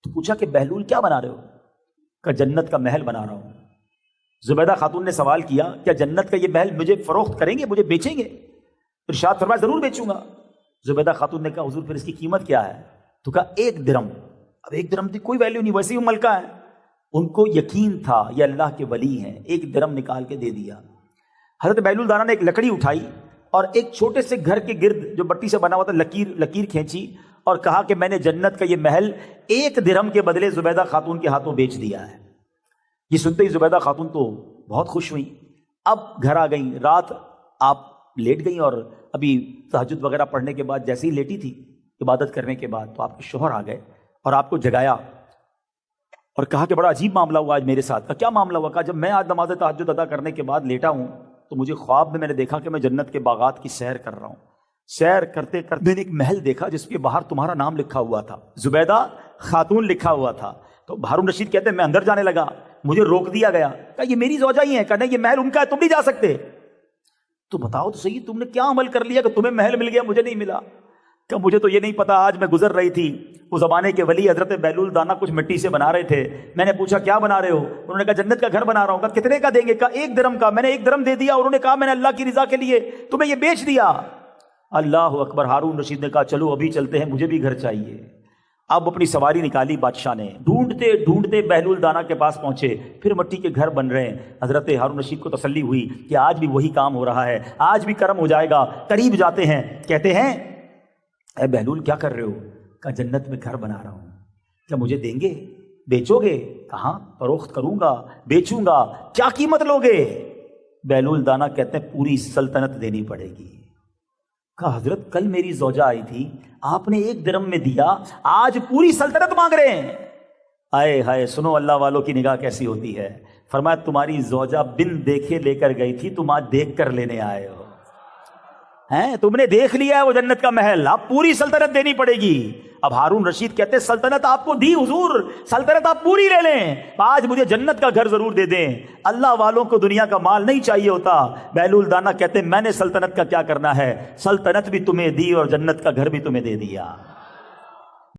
تو پوچھا کہ بہلول کیا بنا رہے ہو؟ کہ جنت کا محل بنا رہا ہوں۔ زبیدہ خاتون نے سوال کیا کیا جنت کا یہ محل مجھے فروخت کریں گے، مجھے بیچیں گے؟ ارشاد فرمایا ضرور بیچوں گا۔ زبیدہ خاتون نے کہا حضور پھر اس کی قیمت کیا ہے؟ تو کہا 1 درہم۔ اب 1 درہم کی کوئی ویلیو نہیں، ویسے ہی وہ ملکہ ہے۔ ان کو یقین تھا یہ اللہ کے ولی ہیں، 1 درہم نکال کے دے دیا۔ حضرت بہلول دانا نے ایک لکڑی اٹھائی اور ایک چھوٹے سے گھر کے گرد جو مٹی سے بنا ہوا تھا لکیر کھینچی اور کہا کہ میں نے جنت کا یہ محل 1 درہم کے بدلے زبیدہ خاتون کے ہاتھوں بیچ دیا ہے۔ یہ سنتے ہی زبیدہ خاتون تو بہت خوش ہوئی۔ اب گھر آ گئیں، رات آپ لیٹ گئیں اور ابھی تہجد وغیرہ پڑھنے کے بعد جیسے ہی لیٹی تھی عبادت کرنے کے بعد تو آپ کے شوہر آ گئے اور آپ کو جگایا اور کہا کہ بڑا عجیب معاملہ ہوا آج میرے ساتھ۔ کہا کیا معاملہ ہوا؟ کہا جب میں آج نماز تہجد ادا کرنے کے بعد لیٹا ہوں تو مجھے خواب میں نے دیکھا کہ میں جنت کے باغات کی سیر کر رہا ہوں۔ سیر کرتے کرتے میں نے ایک محل دیکھا جس کے باہر تمہارا نام لکھا ہوا تھا، زبیدہ خاتون لکھا ہوا تھا۔ تو ہارون رشید کہتے ہیں میں اندر جانے لگا، مجھے روک دیا گیا۔ کہا یہ میری زوجہ ہی ہے۔ کہا نہیں، یہ محل ان کا ہے، تم نہیں جا سکتے۔ تو بتاؤ تو صحیح، تم نے کیا عمل کر لیا کہ تمہیں محل مل گیا مجھے نہیں ملا؟ کہ مجھے تو یہ نہیں پتا، آج میں گزر رہی تھی، وہ زمانے کے ولی حضرت بہلول دانا کچھ مٹی سے بنا رہے تھے، میں نے پوچھا کیا بنا رہے ہو؟ انہوں نے کہا جنت کا گھر بنا رہا ہوں۔ کہا کتنے کا دیں گے؟ کہا 1 درہم کا۔ میں نے 1 درہم دے دیا اور انہوں نے کہا میں نے اللہ کی رضا کے لیے تمہیں یہ بیچ دیا۔ اللہ اکبر۔ ہارون رشید نے کہا چلو ابھی چلتے ہیں، مجھے بھی گھر چاہیے۔ اب اپنی سواری نکالی بادشاہ نے، ڈھونڈتے ڈھونڈتے بہلول دانا کے پاس پہنچے، پھر مٹی کے گھر بن رہے ہیں۔ حضرت ہارون رشید کو تسلی ہوئی کہ آج بھی وہی کام ہو رہا ہے، آج بھی کرم ہو جائے گا۔ قریب جاتے ہیں، کہتے ہیں اے بہلول کیا کر رہے ہو؟ کہا جنت میں گھر بنا رہا ہوں، کیا مجھے دیں گے؟ بیچو گے؟ کہاں فروخت کروں گا، بیچوں گا۔ کیا قیمت لوگے؟ بہلول دانا کہتے ہیں پوری سلطنت دینی پڑے گی۔ کہا حضرت کل میری زوجہ آئی تھی، آپ نے 1 درہم میں دیا، آج پوری سلطنت مانگ رہے ہیں۔ آئے ہائے، سنو اللہ والوں کی نگاہ کیسی ہوتی ہے۔ فرمایا تمہاری زوجہ بن دیکھے لے کر گئی تھی، تم آج دیکھ کر لینے آئے ہو ہیں، تم نے دیکھ لیا ہے وہ جنت کا محل، اب پوری سلطنت دینی پڑے گی۔ اب ہارون رشید کہتے ہیں سلطنت آپ کو دی حضور، سلطنت آپ پوری لے لیں، آج مجھے جنت کا گھر ضرور دے دیں۔ اللہ والوں کو دنیا کا مال نہیں چاہیے ہوتا۔ بہلول دانا کہتے ہیں میں نے سلطنت کا کیا کرنا ہے، سلطنت بھی تمہیں دی اور جنت کا گھر بھی تمہیں دے دیا۔